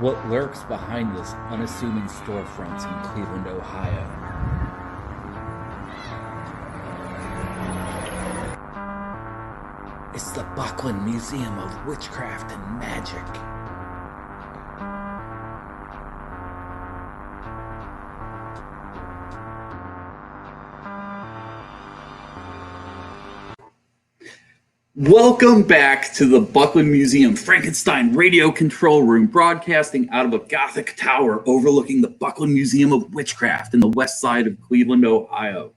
What lurks behind this unassuming storefronts in Cleveland, Ohio? It's the Buckland Museum of Witchcraft and Magic. Welcome back to the Buckland Museum Frankenstein Radio Control Room, broadcasting out of a Gothic tower overlooking the Buckland Museum of Witchcraft in the west side of Cleveland, Ohio.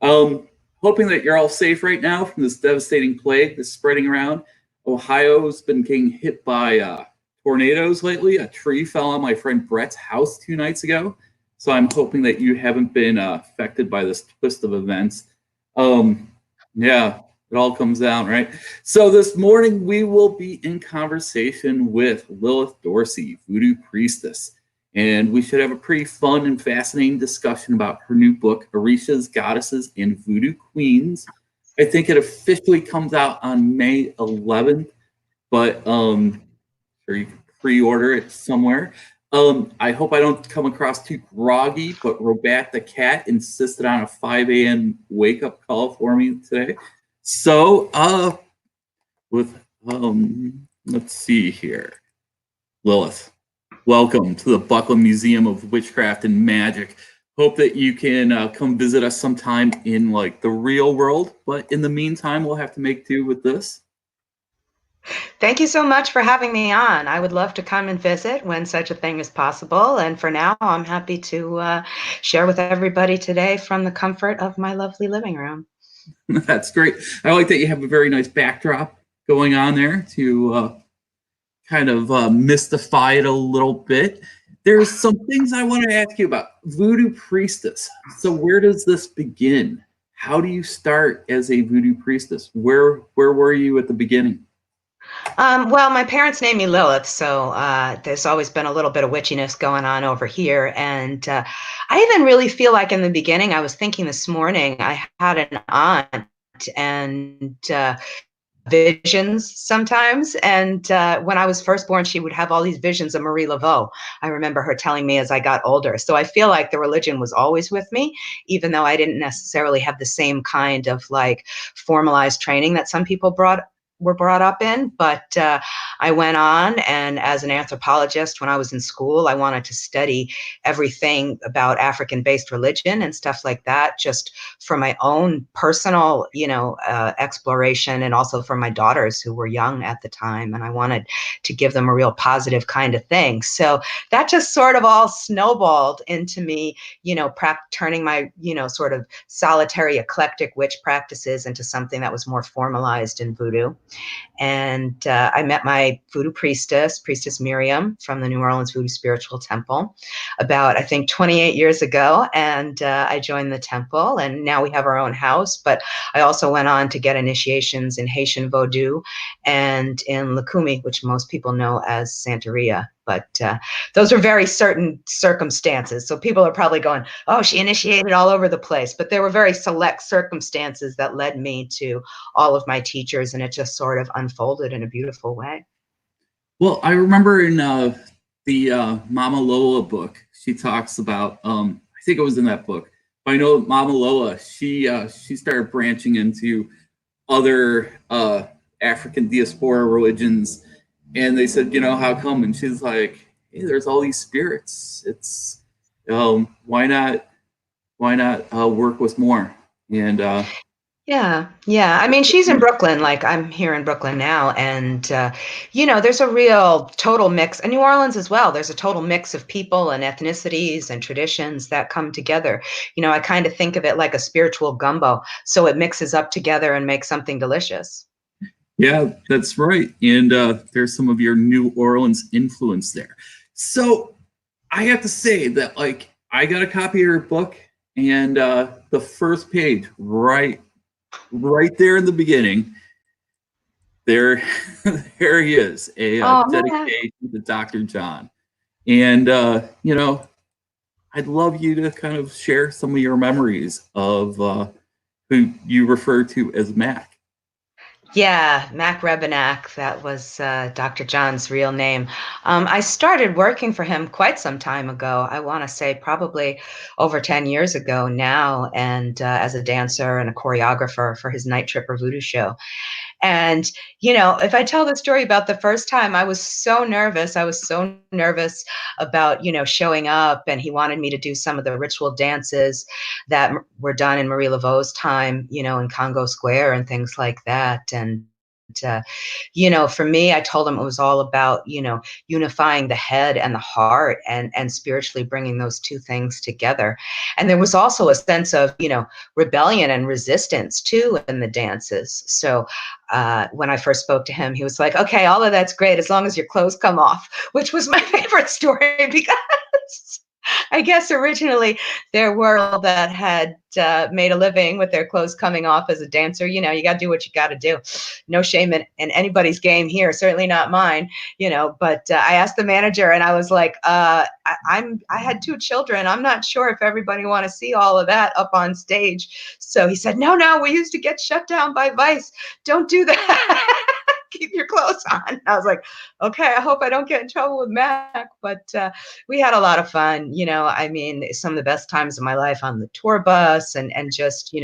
Hoping that you're all safe right now from this devastating plague that's spreading around. Ohio's been getting hit by tornadoes lately. A tree fell on my friend Brett's house 2 nights ago. So I'm hoping that you haven't been affected by this twist of events. Yeah. It all comes down, right? So this morning we will be in conversation with Lilith Dorsey, Voodoo Priestess. And we should have a pretty fun and fascinating discussion about her new book, Orishas, Goddesses, and Voodoo Queens. I think it officially comes out on May 11th, but sure you can pre-order it somewhere. I hope I don't come across too groggy, but Robat the cat insisted on a 5 a.m. wake-up call for me today. So, let's see here. Lilith, welcome to the Buckland Museum of Witchcraft and Magic. Hope that you can come visit us sometime in like the real world, but in the meantime, we'll have to make do with this. Thank you so much for having me on. I would love to come and visit when such a thing is possible. And for now, I'm happy to share with everybody today from the comfort of my lovely living room. That's great. I like that you have a very nice backdrop going on there to kind of mystify it a little bit. There's some things I want to ask you about. Voodoo Priestess. So where does this begin? How do you start as a Voodoo Priestess? Where were you at the beginning? Well, my parents named me Lilith, so there's always been a little bit of witchiness going on over here. And I even really feel like in the beginning, I was thinking this morning, I had an aunt and visions sometimes. And when I was first born, she would have all these visions of Marie Laveau. I remember her telling me as I got older. So I feel like the religion was always with me, even though I didn't necessarily have the same kind of like formalized training that some people were brought up in, but I went on, and as an anthropologist, when I was in school, I wanted to study everything about African-based religion and stuff like that, just for my own personal, exploration, and also for my daughters who were young at the time, and I wanted to give them a real positive kind of thing. So that just sort of all snowballed into me, turning my, sort of solitary eclectic witch practices into something that was more formalized in voodoo. And I met my voodoo priestess Miriam from the New Orleans Voodoo Spiritual Temple about, I think, 28 years ago. And I joined the temple, and now we have our own house. But I also went on to get initiations in Haitian Vodou and in Lukumi, which most people know as Santeria. But those are very certain circumstances. So people are probably going, oh, she initiated all over the place. But there were very select circumstances that led me to all of my teachers, and it just sort of unfolded in a beautiful way. Well, I remember in the Mama Lola book, she talks about, I think it was in that book, but I know Mama Lola, she started branching into other African diaspora religions. And they said, how come? And she's like, hey, there's all these spirits. It's why not work with more? And Yeah. I mean, she's in Brooklyn, like I'm here in Brooklyn now. And, there's a real total mix, and New Orleans as well. There's a total mix of people and ethnicities and traditions that come together. I kind of think of it like a spiritual gumbo. So it mixes up together and makes something delicious. Yeah, that's right. And there's some of your New Orleans influence there. So I have to say that, like, I got a copy of your book, and the first page, right there in the beginning, there he is, a dedication to Dr. John. And, I'd love you to kind of share some of your memories of who you refer to as Mac. Yeah, Mac Rebenak, that was Dr. John's real name. I started working for him quite some time ago. I want to say probably over 10 years ago now, and as a dancer and a choreographer for his Night Tripper Voodoo show. And, if I tell the story about the first time, I was so nervous. I was so nervous about, showing up. And he wanted me to do some of the ritual dances that were done in Marie Laveau's time, in Congo Square and things like that. And, uh, for me, I told him it was all about, unifying the head and the heart and spiritually bringing those two things together. And there was also a sense of, rebellion and resistance too in the dances. So when I first spoke to him, he was like, okay, all of that's great as long as your clothes come off, which was my favorite story because I guess originally there were people that had made a living with their clothes coming off as a dancer. You got to do what you got to do. No shame in anybody's game here, certainly not mine. But I asked the manager, and I was like, I had two children. I'm not sure if everybody want to see all of that up on stage. So he said, no, we used to get shut down by Vice. Don't do that. Keep your clothes on. I was like, okay, I hope I don't get in trouble with Mac. But we had a lot of fun. I mean, some of the best times of my life on the tour bus and just,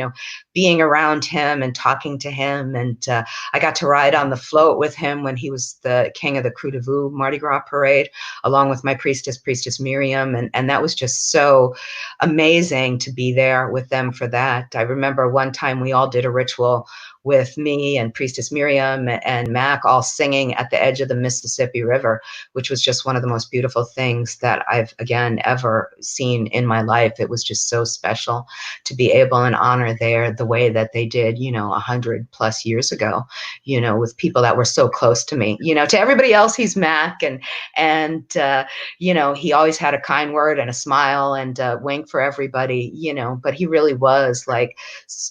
being around him and talking to him. And I got to ride on the float with him when he was the king of the Crew de Vue Mardi Gras parade, along with my priestess Miriam. And that was just so amazing to be there with them for that. I remember one time we all did a ritual with me and Priestess Miriam and Mac all singing at the edge of the Mississippi River, which was just one of the most beautiful things that I've, again, ever seen in my life. It was just so special to be able and honor there the way that they did, 100+ years ago, with people that were so close to me. To everybody else, he's Mac, and he always had a kind word and a smile and a wink for everybody, but he really was like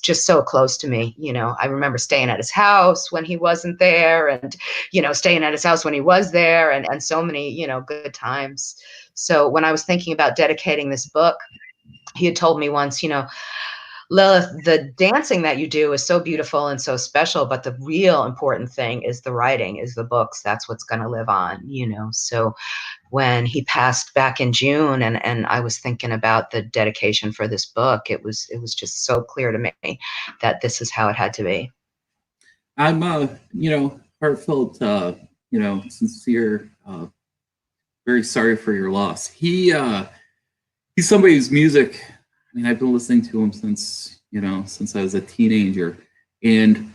just so close to me. I remember staying at his house when he wasn't there, and staying at his house when he was there, and so many good times. So when I was thinking about dedicating this book, he had told me once, Lilith, the dancing that you do is so beautiful and so special, but the real important thing is the writing, is the books. That's what's going to live on. So when he passed back in June, and I was thinking about the dedication for this book, it was just so clear to me that this is how it had to be. I'm, heartfelt, sincere, very sorry for your loss. He's somebody whose music, I mean, I've been listening to him since I was a teenager. And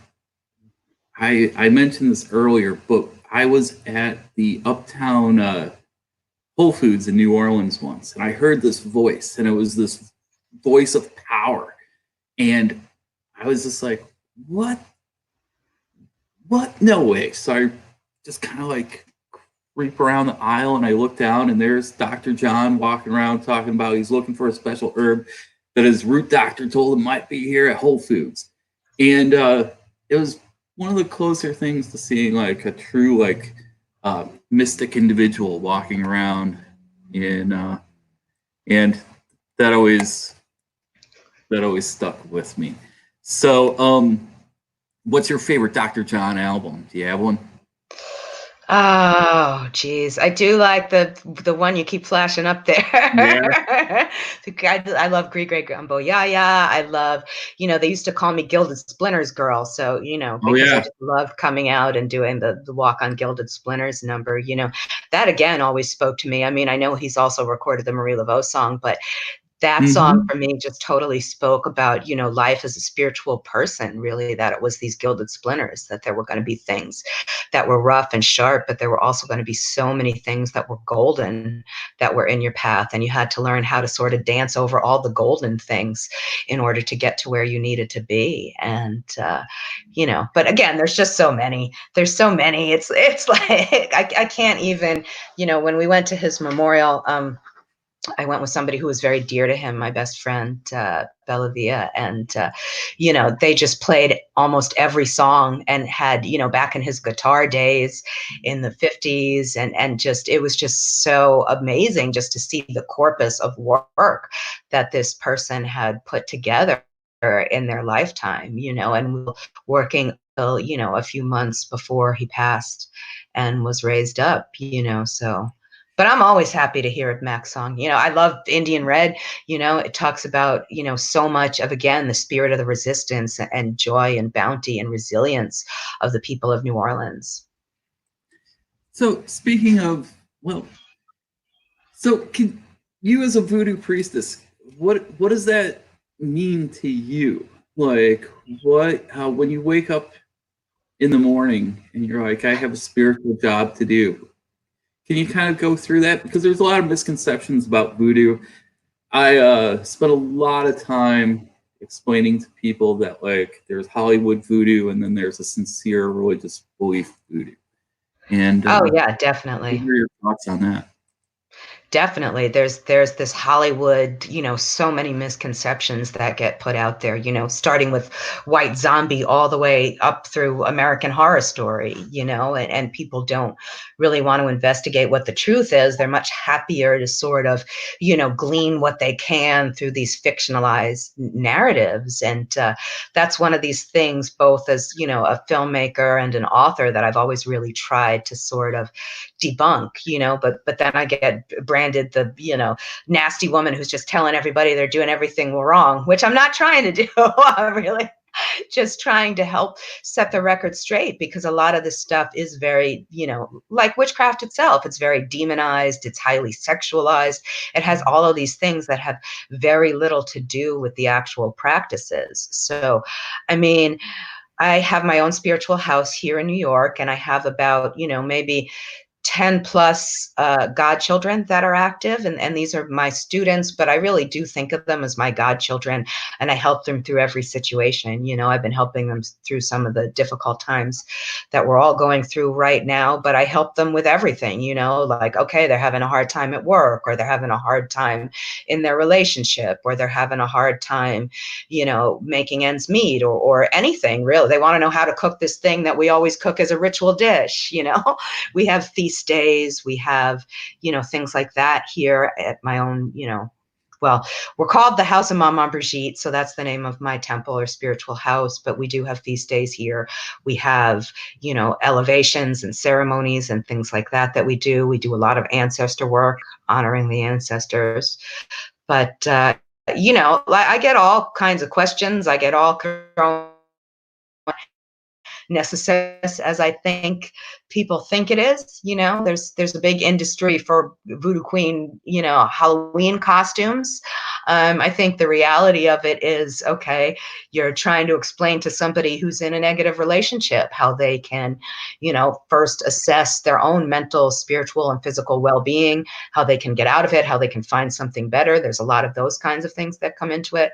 I mentioned this earlier, but I was at the Uptown Whole Foods in New Orleans once, and I heard this voice, and it was this voice of power. And I was just like, what? No way. So I just kind of like creep around the aisle, and I look down, and there's Dr. John walking around talking about he's looking for a special herb that his root doctor told him might be here at Whole Foods. And it was one of the closer things to seeing like a true like mystic individual walking around and that always stuck with me. So what's your favorite Dr. John album? Do you have one? Oh, geez. I do like the one you keep flashing up there. Yeah. I love Great Great Gumbo Yaya. I love, they used to call me Gilded Splinters girl. So, Oh because I yeah. just loved coming out and doing the walk on Gilded Splinters number, that again always spoke to me. I mean, I know he's also recorded the Marie Laveau song, but that song Mm-hmm. for me just totally spoke about, life as a spiritual person, really, that it was these gilded splinters, that there were going to be things that were rough and sharp, but there were also going to be so many things that were golden that were in your path. And you had to learn how to sort of dance over all the golden things in order to get to where you needed to be. And, but again, there's just so many. There's so many. It's like, I can't even, when we went to his memorial, I went with somebody who was very dear to him, my best friend, Bellavia. And, they just played almost every song and had, back in his guitar days in the 50s. And just, it was just so amazing just to see the corpus of work that this person had put together in their lifetime, and working a few months before he passed and was raised up, so. But I'm always happy to hear a Mac song. I love Indian Red. It talks about, so much of, again, the spirit of the resistance and joy and bounty and resilience of the people of New Orleans. So speaking of, well, so can you as a voodoo priestess, what does that mean to you? Like how when you wake up in the morning and you're like, I have a spiritual job to do. Can you kind of go through that? Because there's a lot of misconceptions about voodoo. I spent a lot of time explaining to people that like there's Hollywood voodoo and then there's a sincere religious belief voodoo. And Oh yeah, definitely. what are your thoughts on that? Definitely. There's this Hollywood, so many misconceptions that get put out there, starting with White Zombie all the way up through American Horror Story, and people don't really want to investigate what the truth is. They're much happier to sort of, glean what they can through these fictionalized narratives. And that's one of these things, both as, a filmmaker and an author, that I've always really tried to sort of debunk, but then I get branded the, nasty woman who's just telling everybody they're doing everything wrong, which I'm not trying to do. I'm really just trying to help set the record straight, because a lot of this stuff is very, like witchcraft itself. It's very demonized. It's highly sexualized. It has all of these things that have very little to do with the actual practices. So, I mean, I have my own spiritual house here in New York, and I have about, maybe 10 plus godchildren that are active, and these are my students, but I really do think of them as my godchildren, and I help them through every situation. I've been helping them through some of the difficult times that we're all going through right now, but I help them with everything, like, okay, they're having a hard time at work, or they're having a hard time in their relationship, or they're having a hard time, making ends meet, or anything really. They want to know how to cook this thing that we always cook as a ritual dish. We have feast days, we have, things like that here at my own, well, we're called the House of Mama Brigitte, so that's the name of my temple or spiritual house, but we do have feast days here. We have, elevations and ceremonies and things like that we do. We do a lot of ancestor work, honoring the ancestors. But, I get all kinds of questions. I get all necessary as I think people think it is. There's a big industry for Voodoo Queen, Halloween costumes. I think the reality of it is, okay, you're trying to explain to somebody who's in a negative relationship how they can, first assess their own mental, spiritual, and physical well-being, how they can get out of it, how they can find something better. There's a lot of those kinds of things that come into it.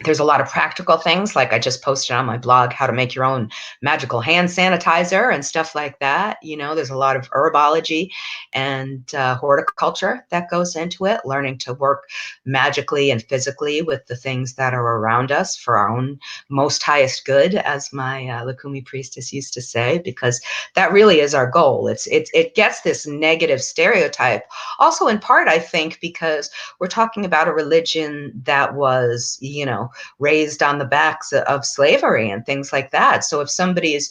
There's a lot of practical things, like I just posted on my blog how to make your own magical hand sanitizer and stuff like that. There's a lot of herbology and horticulture that goes into it, learning to work magically and physically with the things that are around us for our own most highest good, as my Lakumi priestess used to say, because that really is our goal. It gets this negative stereotype, also in part, I think, because we're talking about a religion that was, raised on the backs of slavery and things like that. So if somebody is,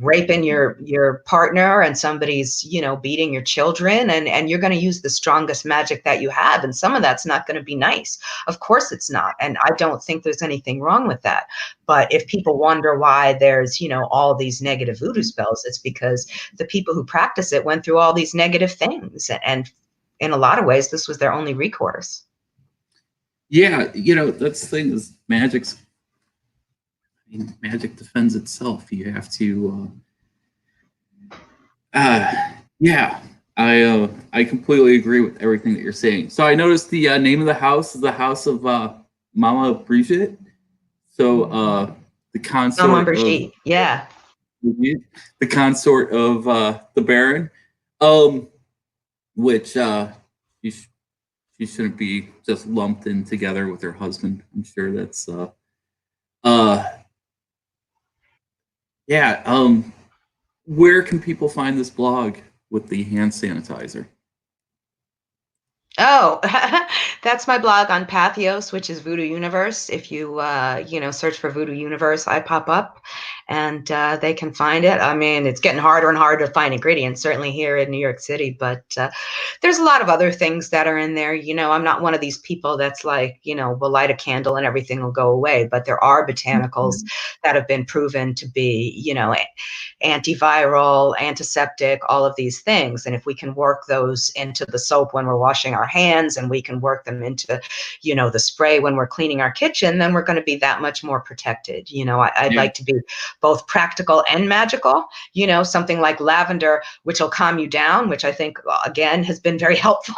raping your partner, and somebody's, beating your children, and you're going to use the strongest magic that you have, and some of that's not going to be nice. Of course it's not. And I don't think there's anything wrong with that. But if people wonder why there's, all these negative voodoo spells, it's because the people who practice it went through all these negative things. And in a lot of ways, this was their only recourse. Yeah, that's the thing is magic defends itself. You have to yeah, I completely agree with everything that you're saying. So I noticed the name of the house is the House of Mama Brigitte. So the consort Mama Brigitte, yeah. The consort of the Baron, which she shouldn't be just lumped in together with her husband. I'm sure that's yeah. Where can people find this blog with the hand sanitizer? Oh, that's my blog on Pathos, which is Voodoo Universe. If you search for Voodoo Universe, I pop up, and they can find it. I mean, it's getting harder and harder to find ingredients, certainly here in New York City, but there's a lot of other things that are in there. You know, I'm not one of these people that's like, you know, we'll light a candle and everything will go away, but there are botanicals that have been proven to be, you know, antiviral, antiseptic, all of these things. And if we can work those into the soap when we're washing our hands, and we can work them into, you know, the spray when we're cleaning our kitchen, then we're going to be that much more protected. You know, I'd like to be both practical and magical. You know, something like lavender, which will calm you down, which I think, again, has been very helpful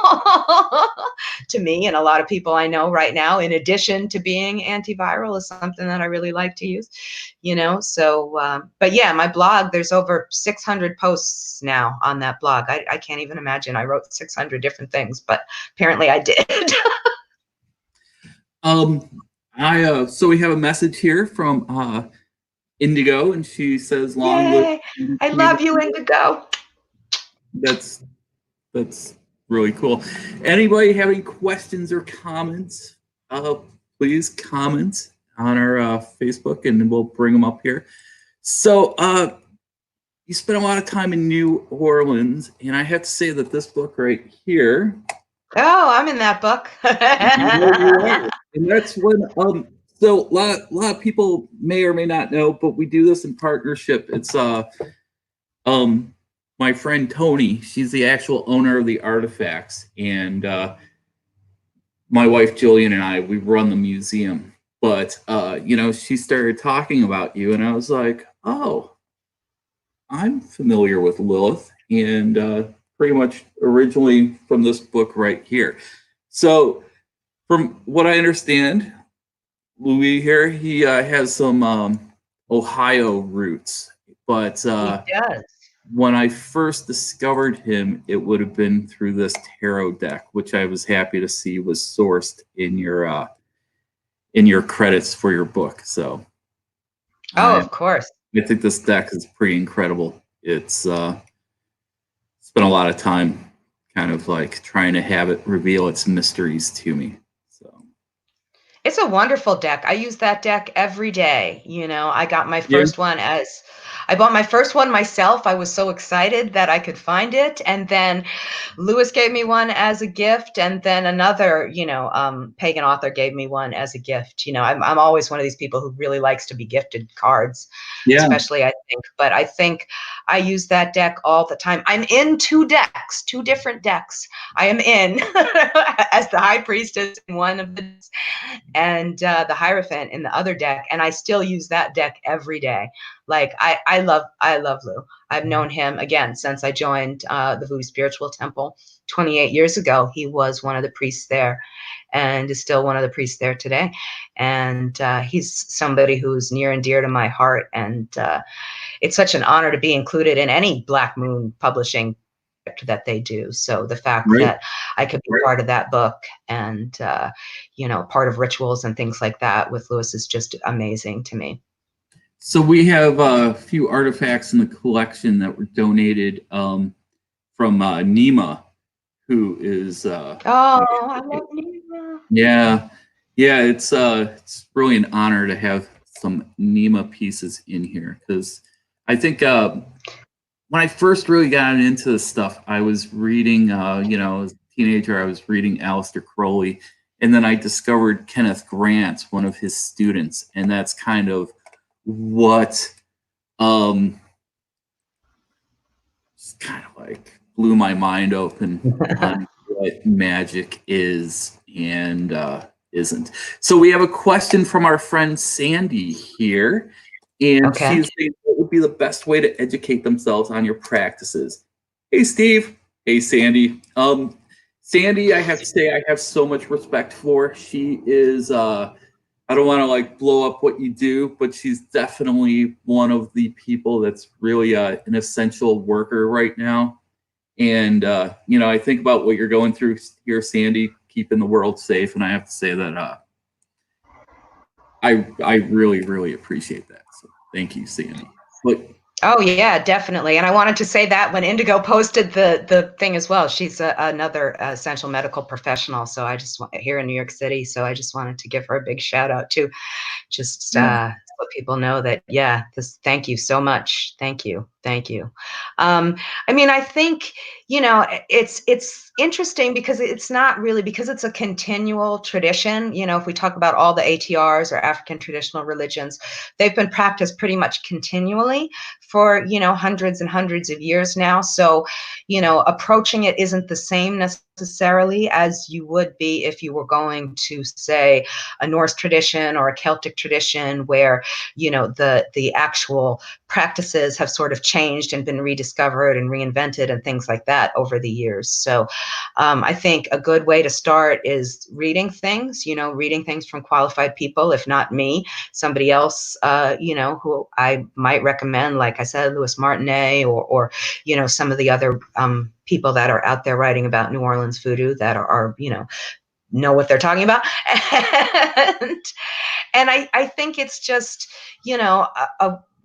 to me and a lot of people I know right now, in addition to being antiviral, is something that I really like to use, you know. So, but yeah, my blog, there's over 600 posts now on that blog. I can't even imagine. I wrote 600 different things, but apparently I did. So we have a message here from Indigo, and she says, "Long live." I love you, Indigo. That's really cool. Anybody have any questions or comments? Please comment on our Facebook, and we'll bring them up here. So you spent a lot of time in New Orleans, and I have to say that this book right here. Oh, I'm in that book. And that's when so a lot of people may or may not know, but we do this in partnership. It's my friend Tony, she's the actual owner of the artifacts, and my wife Jillian and I, we run the museum. But you know, she started talking about you, and I was like, oh, I'm familiar with Lilith, and pretty much originally from this book right here. So from what I understand, Louis here, he has some Ohio roots, but He does. when I first discovered him, it would have been through this tarot deck, which I was happy to see was sourced in your credits for your book. So, of course. I think this deck is pretty incredible. It's spent a lot of time kind of like trying to have it reveal its mysteries to me. So It's a wonderful deck. I use that deck every day. You know, I got my first one I bought my first one myself. I was so excited that I could find it. And then Lewis gave me one as a gift. And then another, you know, pagan author gave me one as a gift. You know, I'm always one of these people who really likes to be gifted cards, especially, I think. But I think I use that deck all the time. I'm in two different decks. I am in as the High Priestess in one of the, and the Hierophant in the other deck. And I still use that deck every day. Like I love Lou. I've known him again since I joined the Voodoo Spiritual Temple 28 years ago. He was one of the priests there, and is still one of the priests there today. And he's somebody who's near and dear to my heart. And it's such an honor to be included in any Black Moon publishing that they do. So the fact that I could be part of that book and you know, part of rituals and things like that with Lewis is just amazing to me. So we have a few artifacts in the collection that were donated from Nima, who is I love Nima. Yeah, it's really an honor to have some Nima pieces in here, because I think when I first really got into this stuff, I was reading, you know, as a teenager, I was reading Aleister Crowley, and then I discovered Kenneth Grant, one of his students, and that's kind of what just kind of like blew my mind open on what magic is and isn't. So we have a question from our friend Sandy here, and she's saying, what would be the best way to educate themselves on your practices? Hey, Steve. Hey, Sandy. Sandy, I have to say, I have so much respect for. She is I don't want to like blow up what you do, but she's definitely one of the people that's really an essential worker right now. And, you know, I think about what you're going through here, Sandy, keeping the world safe. And I have to say that I really, really appreciate that. So thank you, Sandy. But oh yeah, definitely. And I wanted to say that when Indigo posted the thing as well. She's another essential medical professional. So I just want here in New York City. So I just wanted to give her a big shout out too. Just let people know that, yeah, thank you so much. Thank you. Thank you. I mean, I think, you know, it's interesting because it's not really, because it's a continual tradition. You know, if we talk about all the ATRs or African traditional religions, they've been practiced pretty much continually for, you know, hundreds and hundreds of years now. So, you know, approaching it isn't the same necessarily as you would be if you were going to, say, a Norse tradition or a Celtic tradition where, you know, the actual practices have sort of changed and been rediscovered and reinvented and things like that over the years. So I think a good way to start is reading things, you know, reading things from qualified people, if not me, somebody else, you know, who I might recommend, like I said, Louis Martinet, or you know, some of the other people that are out there writing about New Orleans voodoo that are, you know what they're talking about. And I think it's just, you know,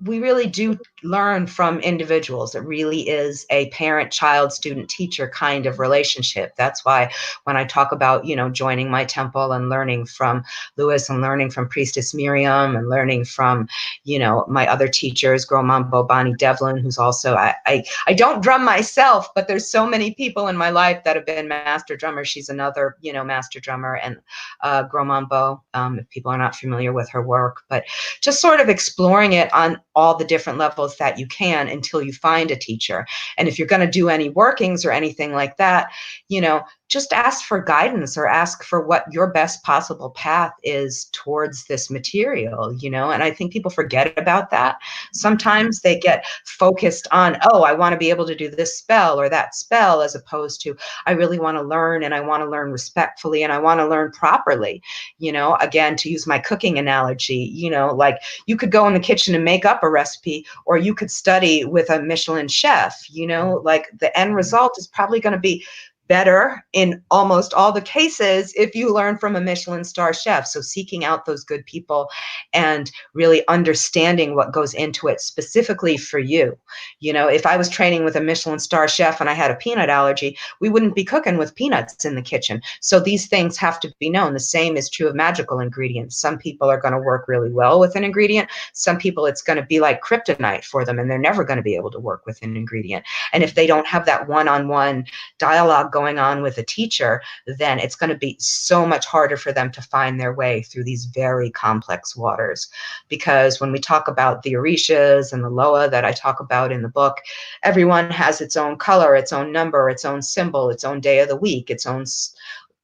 we really do learn from individuals. It really is a parent, child, student, teacher kind of relationship. That's why when I talk about, you know, joining my temple and learning from Louis and learning from Priestess Miriam and learning from, you know, my other teachers, Gromambo Bonnie Devlin, who's also, I don't drum myself, but there's so many people in my life that have been master drummers. She's another, you know, master drummer, and Gromambo, if people are not familiar with her work, but just sort of exploring it on all the different levels that you can until you find a teacher. And if you're going to do any workings or anything like that, you know, just ask for guidance or ask for what your best possible path is towards this material, you know. And I think people forget about that. Sometimes they get focused on, oh, I want to be able to do this spell or that spell, as opposed to, I really want to learn, and I want to learn respectfully, and I want to learn properly. You know, again, to use my cooking analogy, you know, like you could go in the kitchen and make up a recipe, or you could study with a Michelin chef, you know, like the end result is probably going to be better in almost all the cases if you learn from a Michelin star chef. So seeking out those good people and really understanding what goes into it specifically for you. You know, if I was training with a Michelin star chef and I had a peanut allergy, we wouldn't be cooking with peanuts in the kitchen. So these things have to be known. The same is true of magical ingredients. Some people are going to work really well with an ingredient. Some people, it's going to be like kryptonite for them, and they're never going to be able to work with an ingredient. And if they don't have that one-on-one dialogue going on with a teacher, then it's going to be so much harder for them to find their way through these very complex waters. Because when we talk about the Orishas and the Loa that I talk about in the book, everyone has its own color, its own number, its own symbol, its own day of the week, its own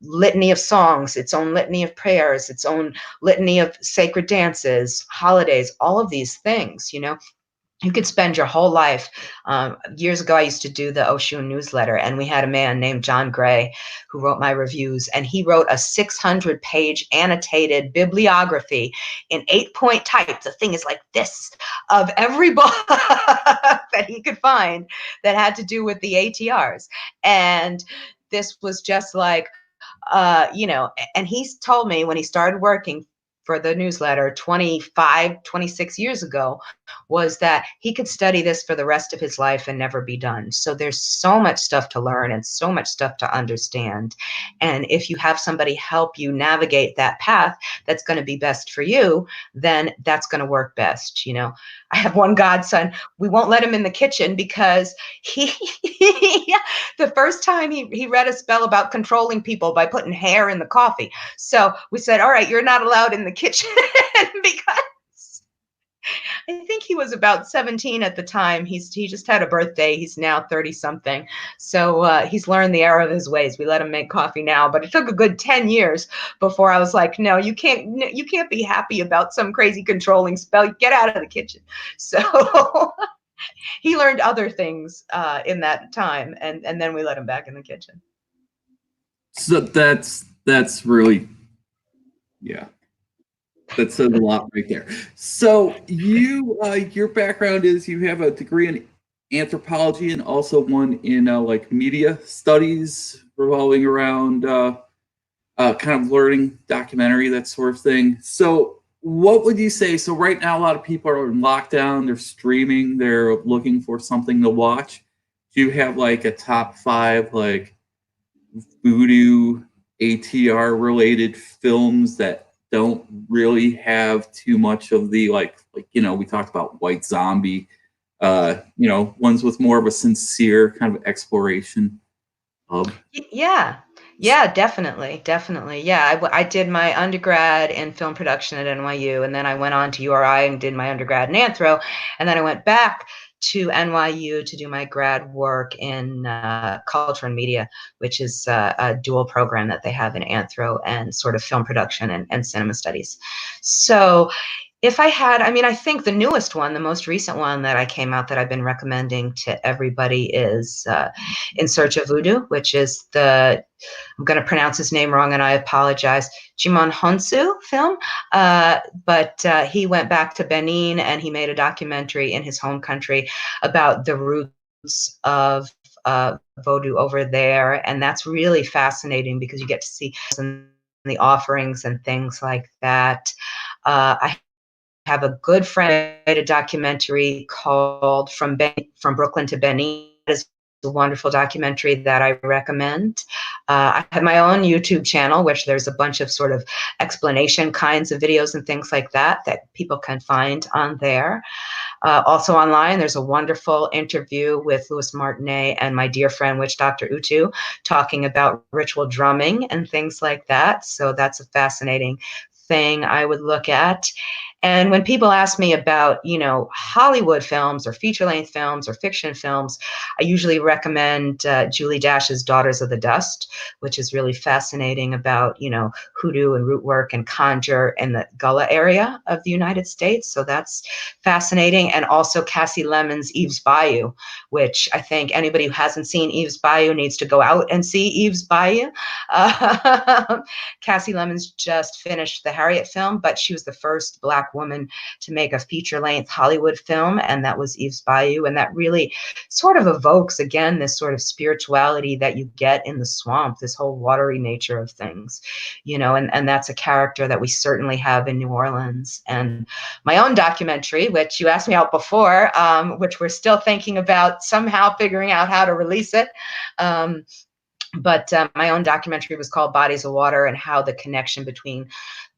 litany of songs, its own litany of prayers, its own litany of sacred dances, holidays, all of these things, you know. You could spend your whole life. Years ago, I used to do the Oshun newsletter, and we had a man named John Gray who wrote my reviews, and he wrote a 600-page annotated bibliography in 8-point type. The thing is like this, of every book that he could find that had to do with the ATRs. And this was just like, you know, and he's told me when he started working for the newsletter 25, 26 years ago, was that he could study this for the rest of his life and never be done. So there's so much stuff to learn and so much stuff to understand. And if you have somebody help you navigate that path that's going to be best for you, then that's going to work best. You know, I have one godson. We won't let him in the kitchen because he the first time he read a spell about controlling people by putting hair in the coffee. So we said, all right, you're not allowed in the kitchen because I think he was about 17 at the time. He just had a birthday. He's now 30 something. So he's learned the error of his ways. We let him make coffee now, but it took a good 10 years before I was like, no, you can't be happy about some crazy controlling spell. Get out of the kitchen. So he learned other things in that time, and then we let him back in the kitchen. So that's really, yeah, that says a lot right there. So you, your background is you have a degree in anthropology and also one in like media studies revolving around kind of learning, documentary, that sort of thing. So what would you say? So right now, a lot of people are in lockdown, they're streaming, they're looking for something to watch. Do you have like a top 5 like voodoo ATR related films that don't really have too much of the like you know, we talked about White Zombie, you know, ones with more of a sincere kind of exploration of. Yeah. Yeah, definitely. Definitely. Yeah. I did my undergrad in film production at NYU, and then I went on to URI and did my undergrad in anthro. And then I went back to NYU to do my grad work in culture and media, which is a dual program that they have in anthro and sort of film production and cinema studies. So if I had, I mean, I think the newest one, the most recent one that I came out that I've been recommending to everybody is In Search of Voodoo, which is I'm going to pronounce his name wrong and I apologize, Jimon Honsu film. But he went back to Benin and he made a documentary in his home country about the roots of Voodoo over there. And that's really fascinating because you get to see the offerings and things like that. I have a good friend who made a documentary called From Brooklyn to Benin. It is a wonderful documentary that I recommend. I have my own YouTube channel, which there's a bunch of sort of explanation kinds of videos and things like that people can find on there. Also online, there's a wonderful interview with Louis Martinet and my dear friend, Witch Dr. Utu, talking about ritual drumming and things like that. So that's a fascinating thing I would look at. And when people ask me about, you know, Hollywood films or feature-length films or fiction films, I usually recommend Julie Dash's Daughters of the Dust, which is really fascinating about, you know, hoodoo and root work and conjure in the Gullah area of the United States. So that's fascinating. And also Cassie Lemon's Eve's Bayou, which I think anybody who hasn't seen Eve's Bayou needs to go out and see Eve's Bayou. Cassie Lemon's just finished the Harriet film, but she was the first Black woman to make a feature-length Hollywood film, and that was Eve's Bayou. And that really sort of evokes, again, this sort of spirituality that you get in the swamp, this whole watery nature of things, you know, and that's a character that we certainly have in New Orleans. And my own documentary, which you asked me out before, which we're still thinking about somehow figuring out how to release it. But my own documentary was called Bodies of Water, and how the connection between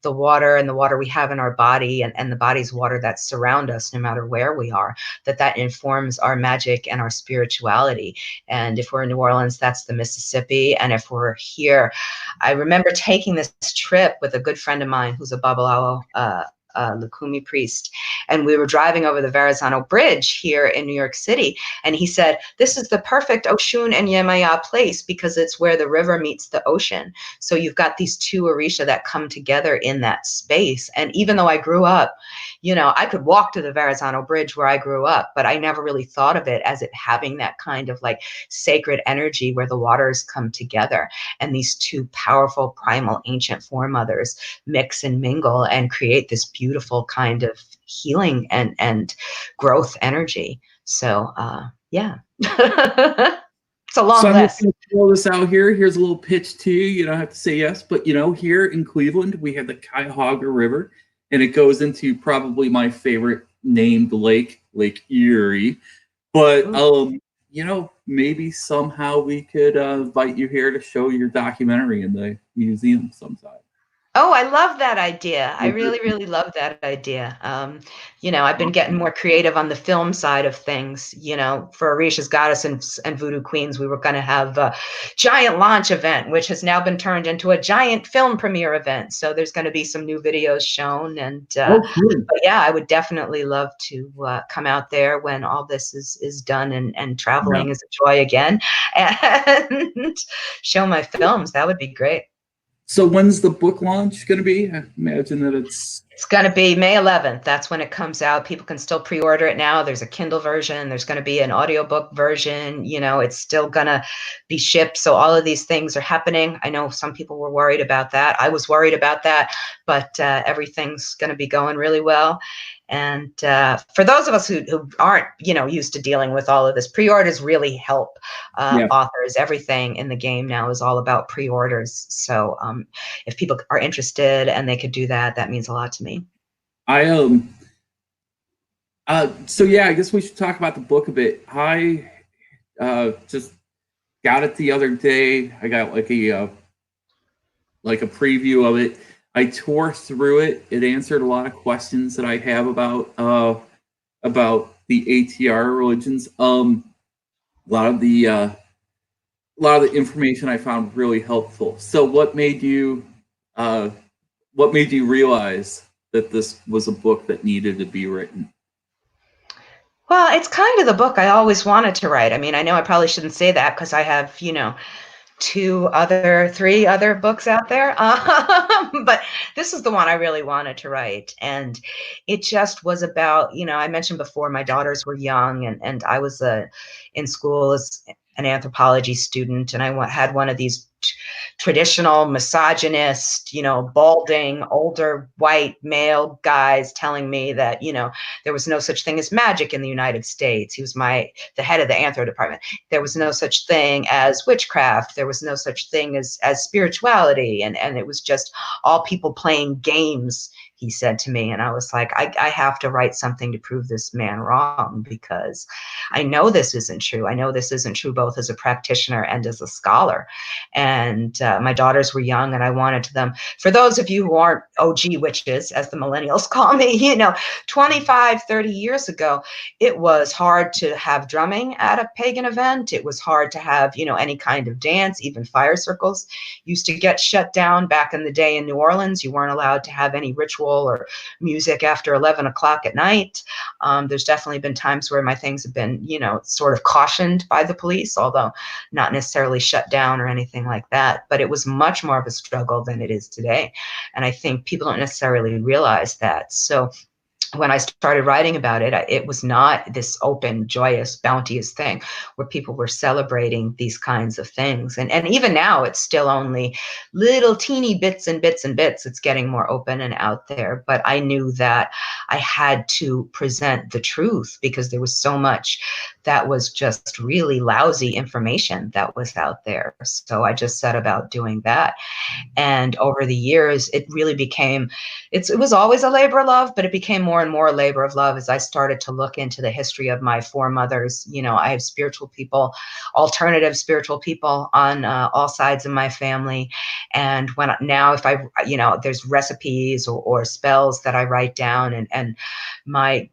the water and the water we have in our body and the bodies of water that surround us, no matter where we are, that informs our magic and our spirituality. And if we're in New Orleans, that's the Mississippi. And if we're here, I remember taking this trip with a good friend of mine who's a Babalawo Lukumi priest, and we were driving over the Verrazano Bridge here in New York City, and he said, this is the perfect Oshun and Yemaya place because it's where the river meets the ocean. So you've got these two Orisha that come together in that space. And even though I grew up, you know, I could walk to the Verrazano Bridge where I grew up, but I never really thought of it as it having that kind of like sacred energy where the waters come together and these two powerful primal ancient foremothers mix and mingle and create this beautiful kind of healing and growth energy. So yeah. It's a long So I'm list. just going to throw this out here. Here's a little pitch to you. You don't have to say yes, but you know, here in Cleveland, we have the Cuyahoga River, and it goes into probably my favorite named lake, Lake Erie. But you know, maybe somehow we could invite you here to show your documentary in the museum sometime. Oh, I love that idea. I really, really love that idea. You know, I've been getting more creative on the film side of things. You know, for Orishas Goddess and Voodoo Queens, we were going to have a giant launch event, which has now been turned into a giant film premiere event. So there's going to be some new videos shown. And but yeah, I would definitely love to come out there when all this is done and traveling is a joy again, and show my films. That would be great. So when's the book launch going to be? I imagine that it's going to be May 11th. That's when it comes out. People can still pre-order it now. There's a Kindle version. There's going to be an audiobook version. You know, it's still going to be shipped. So all of these things are happening. I know some people were worried about that. I was worried about that, but everything's going to be going really well. And for those of us who aren't, you know, used to dealing with all of this, pre-orders really help authors. Everything in the game now is all about pre-orders. So if people are interested and they could do that, that means a lot to me. So yeah, I guess we should talk about the book a bit. I just got it the other day. I got like a preview of it. I tore through it. It answered a lot of questions that I have about the ATR religions. A lot of the information I found really helpful. So, uh, what made you realize that this was a book that needed to be written? Well, it's kind of the book I always wanted to write. I mean, I know I probably shouldn't say that because I have, three other books out there. But this is the one I really wanted to write. And it just was about, I mentioned before, my daughters were young and I was in school as an anthropology student. And I had one of these traditional misogynist, balding, older white male guys telling me that, there was no such thing as magic in the United States. He was the head of the anthro department. There was no such thing as witchcraft. There was no such thing as spirituality. And it was just all people playing games, he said to me. And I was like, I have to write something to prove this man wrong, because I know this isn't true. I know this isn't true both as a practitioner and as a scholar. And my daughters were young, and I wanted them, for those of you who aren't OG witches, as the millennials call me, 25, 30 years ago, it was hard to have drumming at a pagan event. It was hard to have, any kind of dance. Even fire circles used to get shut down back in the day in New Orleans. You weren't allowed to have any ritual or music after 11 o'clock at night. There's definitely been times where my things have been, sort of cautioned by the police, although not necessarily shut down or anything like that. But it was much more of a struggle than it is today. And I think people don't necessarily realize that. So when I started writing about it, it was not this open, joyous, bounteous thing where people were celebrating these kinds of things. And even now, it's still only little teeny bits and bits and bits. It's getting more open and out there. But I knew that I had to present the truth, because there was so much that was just really lousy information that was out there. So I just set about doing that. And over the years, it really became, it was always a labor of love, but it became more and more a labor of love as I started to look into the history of my foremothers. I have spiritual people, alternative spiritual people on all sides of my family. And if I, there's recipes or spells that I write down, and my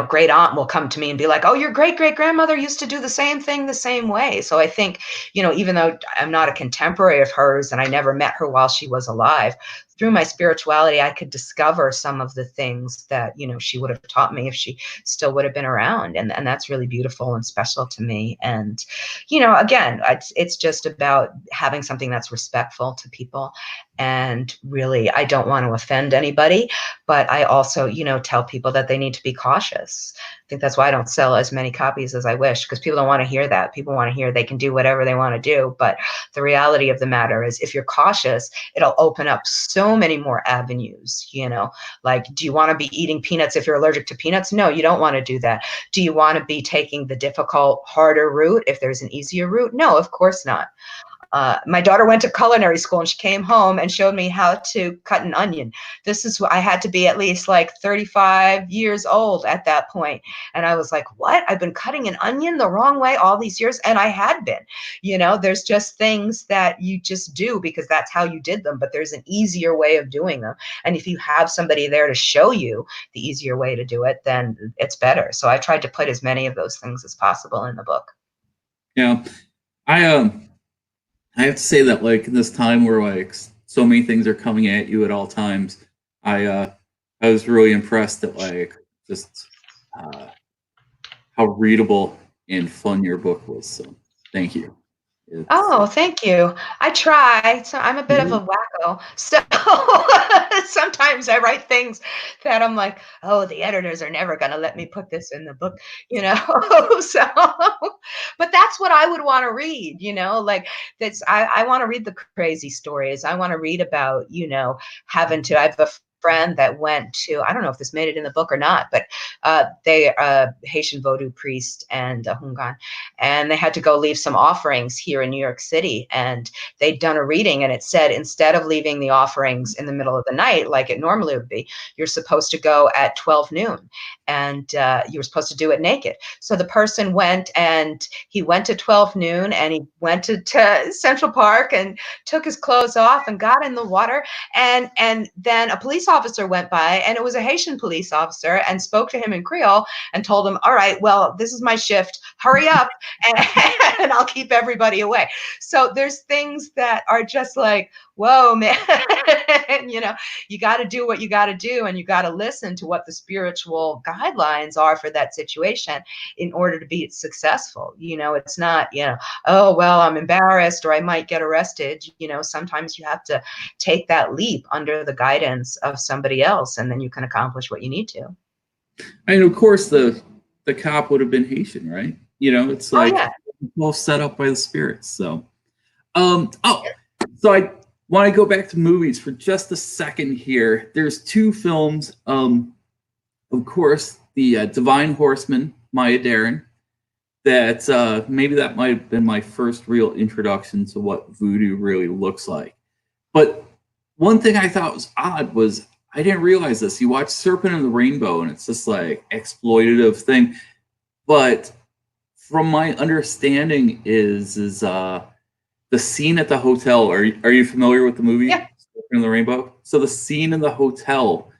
great aunt will come to me and be like, oh, your great great grandmother used to do the same thing the same way. So I think, even though I'm not a contemporary of hers and I never met her while she was alive, through my spirituality, I could discover some of the things that, she would have taught me if she still would have been around. And that's really beautiful and special to me. And, again, it's just about having something that's respectful to people. And really, I don't want to offend anybody, but I also, tell people that they need to be cautious. I think that's why I don't sell as many copies as I wish, because people don't want to hear that. People want to hear they can do whatever they want to do. But the reality of the matter is, if you're cautious, it'll open up so many more avenues. Like, do you want to be eating peanuts if you're allergic to peanuts? No, you don't want to do that. Do you want to be taking the difficult, harder route if there's an easier route? No, of course not. My daughter went to culinary school, and she came home and showed me how to cut an onion. I had to be at least like 35 years old at that point. And I was like, what? I've been cutting an onion the wrong way all these years. And I had been, there's just things that you just do because that's how you did them, but there's an easier way of doing them. And if you have somebody there to show you the easier way to do it, then it's better. So I tried to put as many of those things as possible in the book. Yeah. I have to say that, like, in this time where like so many things are coming at you at all times, I was really impressed at like just how readable and fun your book was. So thank you. Oh, thank you. I try. So I'm a bit of a wacko. So sometimes I write things that I'm like, oh, the editors are never going to let me put this in the book, So, but that's what I would want to read, like I want to read the crazy stories. I want to read about, I have a friend that went to, I don't know if this made it in the book or not, but they Haitian Voodoo priest and Hungan, and they had to go leave some offerings here in New York City, and they'd done a reading, and it said instead of leaving the offerings in the middle of the night like it normally would be, you're supposed to go at 12 noon, and you were supposed to do it naked. So the person went, and he went to 12 noon, and he went to Central Park and took his clothes off and got in the water, and then a police officer went by, and it was a Haitian police officer, and spoke to him in Creole and told him, all right, well, this is my shift, hurry up, and I'll keep everybody away. So there's things that are just like, whoa, man, you know, you got to do what you got to do, and you got to listen to what the spiritual guidelines are for that situation in order to be successful. You know, it's not, you know, oh, well, I'm embarrassed or I might get arrested. You know, sometimes you have to take that leap under the guidance of somebody else, and then you can accomplish what you need to. And of course, the cop would have been Haitian, right? You know, it's like, oh, yeah. All set up by the spirits. So, so I want to go back to movies for just a second here. There's two films. Of course, the Divine Horseman, Maya Deren. That maybe that might have been my first real introduction to what voodoo really looks like. But one thing I thought was odd was I didn't realize this. You watch Serpent and the Rainbow, and it's this like exploitative thing. But from my understanding is the scene at the hotel. Are you familiar with the movie? Yeah. Serpent and the Rainbow? So the scene in the hotel,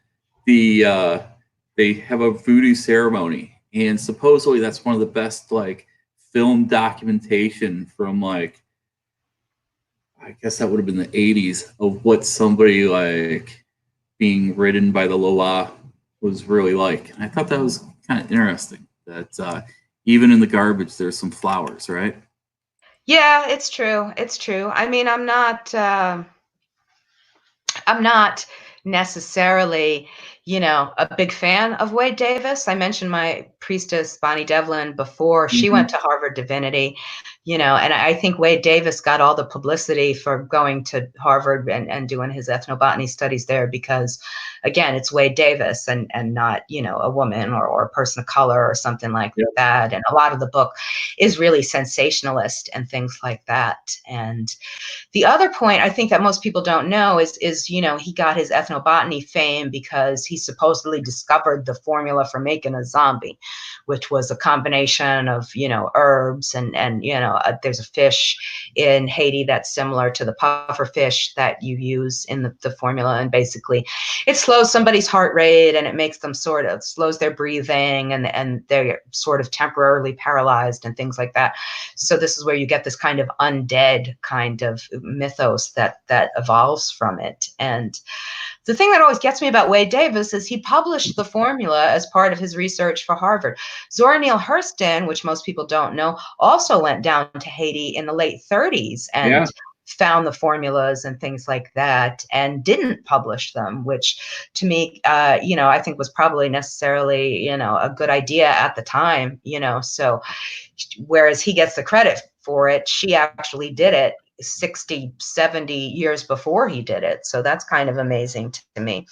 they have a voodoo ceremony, and supposedly that's one of the best like film documentation from like, I guess that would have been the 80s, of what somebody like being ridden by the Loa was really like. And I thought that was kind of interesting that even in the garbage, there's some flowers, right? Yeah, it's true. It's true. I mean, I'm not necessarily, you know, a big fan of Wade Davis. I mentioned my priestess, Bonnie Devlin, before. She went to Harvard Divinity, you know, and I think Wade Davis got all the publicity for going to Harvard and doing his ethnobotany studies there because, again, it's Wade Davis and not, you know, a woman or a person of color or something like that. And a lot of the book is really sensationalist and things like that. And the other point I think that most people don't know is, you know, he got his ethnobotany fame because he supposedly discovered the formula for making a zombie, which was a combination of, you know, herbs and you know, there's a fish in Haiti that's similar to the puffer fish that you use in the formula. And basically it slows somebody's heart rate and it makes them sort of slows their breathing and they're sort of temporarily paralyzed and things like that. So this is where you get this kind of undead kind of mythos that evolves from it. And the thing that always gets me about Wade Davis is he published the formula as part of his research for Harvard. Zora Neale Hurston, which most people don't know, also went down to Haiti in the late 30s and found the formulas and things like that and didn't publish them, which to me, you know, I think was probably necessarily, you know, a good idea at the time, you know. So whereas he gets the credit for it, she actually did it 60, 70 years before he did it. So that's kind of amazing to me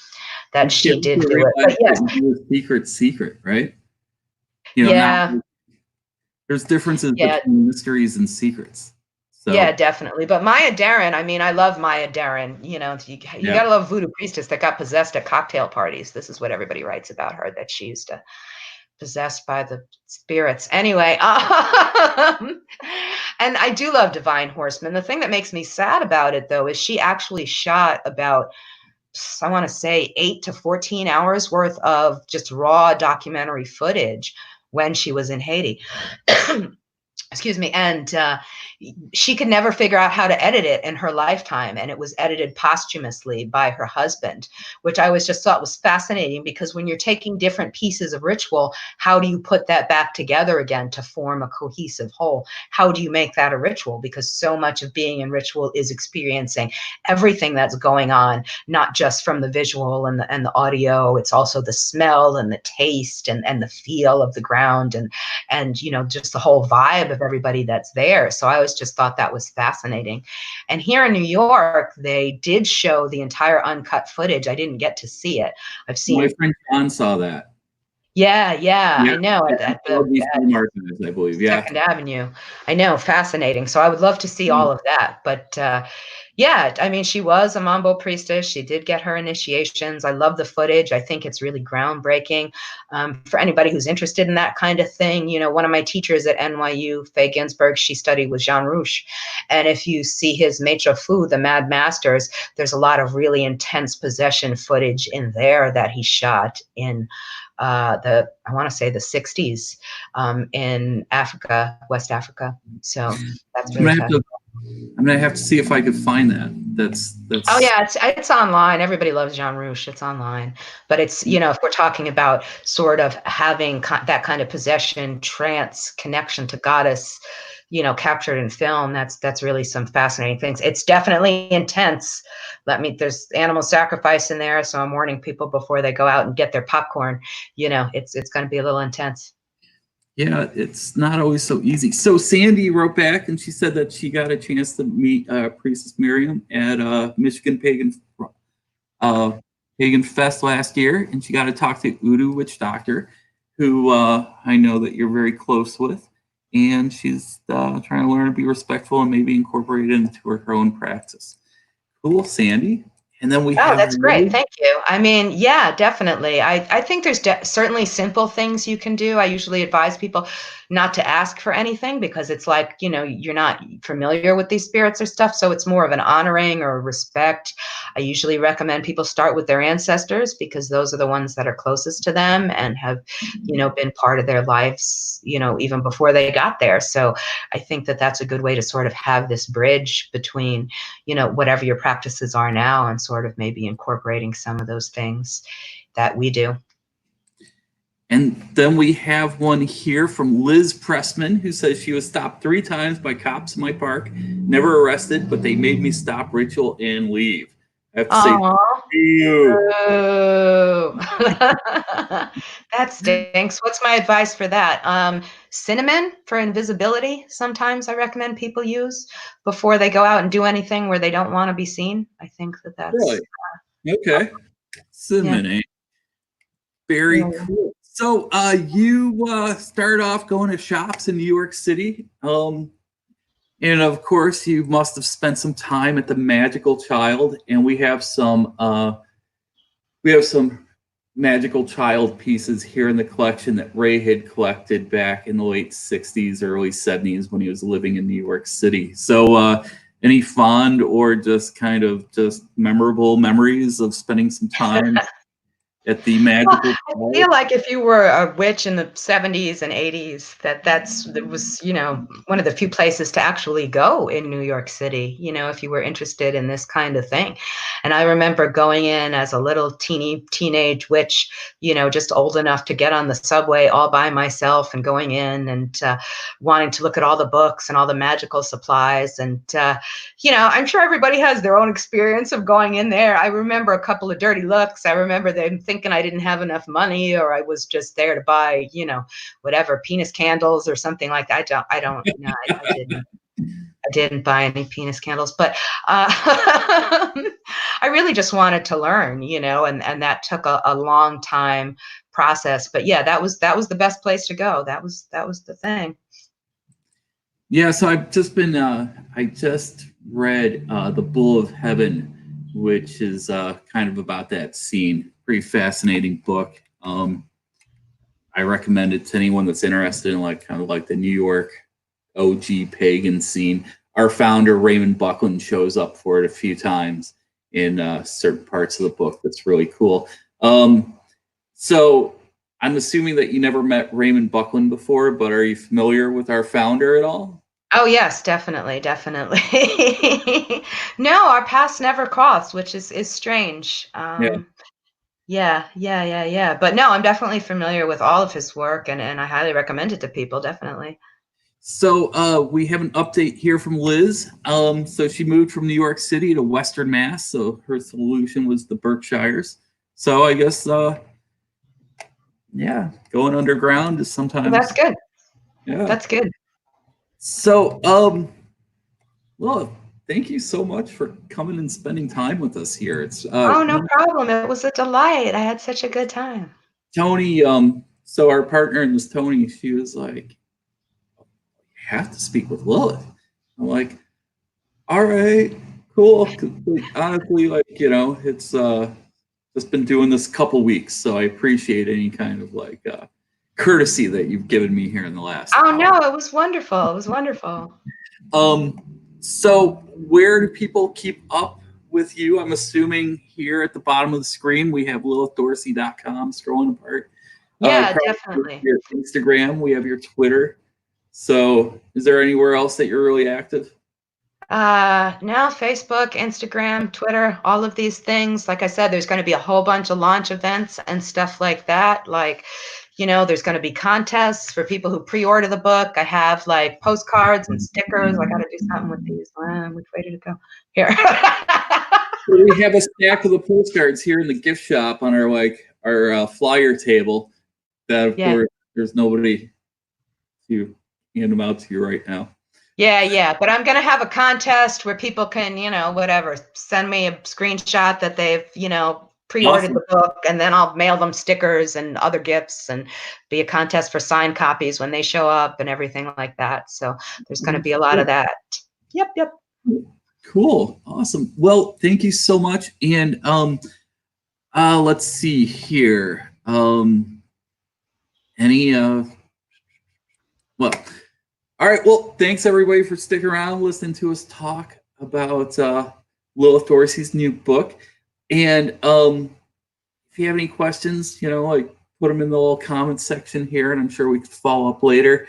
that she did do it. But yes. Secret, right? You know, yeah. There's differences between mysteries and secrets. So. Yeah, definitely. But Maya Deren, I mean, I love Maya Deren. You know, you gotta love voodoo priestess that got possessed at cocktail parties. This is what everybody writes about her, that she used to possessed by the spirits. Anyway, and I do love Divine Horseman. The thing that makes me sad about it, though, is she actually shot about, I want to say, 8 to 14 hours worth of just raw documentary footage when she was in Haiti. Excuse me. And she could never figure out how to edit it in her lifetime. And it was edited posthumously by her husband, which I always just thought was fascinating, because when you're taking different pieces of ritual, how do you put that back together again to form a cohesive whole? How do you make that a ritual? Because so much of being in ritual is experiencing everything that's going on, not just from the visual and the audio. It's also the smell and the taste and the feel of the ground and you know, just the whole vibe of everybody that's there. So I always just thought that was fascinating. And here in New York, they did show the entire uncut footage. I didn't get to see it. I've seen. My friend John saw that. Yeah, I know. At I believe. Yeah. Second Avenue. I know, fascinating. So I would love to see all of that. But yeah, I mean, she was a Mambo priestess. She did get her initiations. I love the footage. I think it's really groundbreaking. For anybody who's interested in that kind of thing, you know, one of my teachers at NYU, Faye Ginsburg, she studied with Jean Rouch. And if you see his Maître Fou, the Mad Masters, there's a lot of really intense possession footage in there that he shot in I want to say the 60s in Africa, West Africa. So that's really I'm gonna have to see if I could find that. That's Oh yeah, it's online. Everybody loves Jean Rouch. It's online, but it's, you know, if we're talking about sort of having that kind of possession, trance, connection to goddess, you know, captured in film, that's really some fascinating things. It's definitely intense. There's animal sacrifice in there, so I'm warning people before they go out and get their popcorn. You know, it's going to be a little intense. Yeah, it's not always so easy. So Sandy wrote back and she said that she got a chance to meet Priestess Miriam at Michigan Pagan Fest last year, and she got to talk to Udu Witch Doctor, who I know that you're very close with, and she's trying to learn to be respectful and maybe incorporate it into her own practice. Cool, Sandy. And then we have. That's great. Thank you. I mean, yeah, definitely. I think there's certainly simple things you can do. I usually advise people not to ask for anything because it's like, you know, you're not familiar with these spirits or stuff. So it's more of an honoring or respect. I usually recommend people start with their ancestors because those are the ones that are closest to them and have, you know, been part of their lives, you know, even before they got there. So I think that that's a good way to sort of have this bridge between, you know, whatever your practices are now and sort of maybe incorporating some of those things that we do. And then we have one here from Liz Pressman, who says she was stopped 3 times by cops in my park, never arrested, but they made me stop ritual and leave. I have to say, that stinks. What's my advice for that? Cinnamon for invisibility. Sometimes I recommend people use before they go out and do anything where they don't want to be seen. I think that's really? Okay. Cinnamon, yeah. Very cool. So you started off going to shops in New York City. And of course, you must have spent some time at the Magical Child, and we have some Magical Child pieces here in the collection that Ray had collected back in the late 60s, early 70s when he was living in New York City. So any fond or just kind of just memorable memories of spending some time at the Magical Child? I feel like if you were a witch in the 70s and 80s, that was, you know, one of the few places to actually go in New York City, you know, if you were interested in this kind of thing. And I remember going in as a little teenage witch, you know, just old enough to get on the subway all by myself and going in and wanting to look at all the books and all the magical supplies. And, you know, I'm sure everybody has their own experience of going in there. I remember a couple of dirty looks. I remember them thinking I didn't have enough money or I was just there to buy, you know, whatever, penis candles or something like that. I don't know. I didn't buy any penis candles, but I really just wanted to learn, you know, and that took a long time process. But yeah, that was the best place to go. That was the thing. Yeah, so I've just been I just read The Bull of Heaven, which is kind of about that scene. Pretty fascinating book. I recommend it to anyone that's interested in like kind of like the New York OG pagan scene. Our founder Raymond Buckland shows up for it a few times in certain parts of the book. That's really cool. So I'm assuming that you never met Raymond Buckland before, but are you familiar with our founder at all? Oh yes, definitely. No, our paths never crossed, which is strange. Yeah. But no, I'm definitely familiar with all of his work, and I highly recommend it to people, definitely. So we have an update here from Liz. So she moved from New York City to Western Mass. So her solution was the Berkshires. So I guess, yeah, going underground is sometimes. Well, that's good. Yeah, that's good. So Well, thank you so much for coming and spending time with us here. It's Oh, no problem. It was a delight. I had such a good time. Tony. So our partner in this, Tony, she was like, "You have to speak with Lilith." I'm like, "All right, cool." 'Cause, like, honestly, like, it's just been doing this couple weeks, so I appreciate any kind of like courtesy that you've given me here in the last Oh, hour. no, it was wonderful. It was wonderful. So where do people keep up with you? I'm assuming here at the bottom of the screen we have lilithdorsey.com scrolling apart. Yeah, Probably definitely. your Instagram, we have your Twitter. So is there anywhere else that you're really active? Now Facebook, Instagram, Twitter, all of these things. Like I said, there's going to be a whole bunch of launch events and stuff like that. Like, there's going to be contests for people who pre-order the book. I have like postcards and stickers. I got to do something with these. Which way did it go? Here. We have a stack of the postcards here in the gift shop on our flyer table. That of Yeah. course there's nobody to hand them out to you right now. Yeah. But I'm going to have a contest where people can, whatever, send me a screenshot that they've, pre-ordered Awesome. the book, and then I'll mail them stickers and other gifts, and be a contest for signed copies when they show up and everything like that. So there's going to be a lot of that. Yep. Cool. Awesome. Well, thank you so much. And let's see here. Any well, all right. Well, thanks everybody for sticking around, listening to us talk about Lilith Dorsey's new book. And if you have any questions, like put them in the little comment section here, and I'm sure we could follow up later.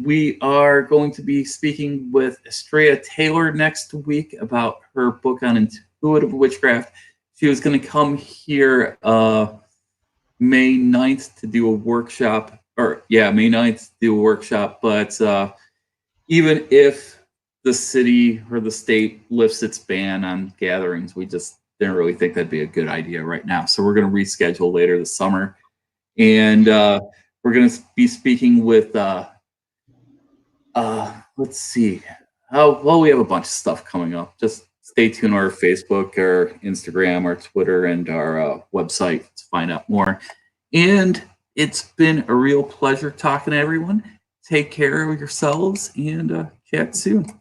We are going to be speaking with Estrella Taylor next week about her book on intuitive witchcraft. She was going to come here May 9th to do a workshop, May 9th to do a workshop. But even if the city or the state lifts its ban on gatherings, we just didn't really think that'd be a good idea right now. So we're going to reschedule later this summer. And we're going to be speaking with, let's see. Well, we have a bunch of stuff coming up. Just stay tuned on our Facebook, our Instagram, our Twitter, and our website to find out more. And it's been a real pleasure talking to everyone. Take care of yourselves and chat soon.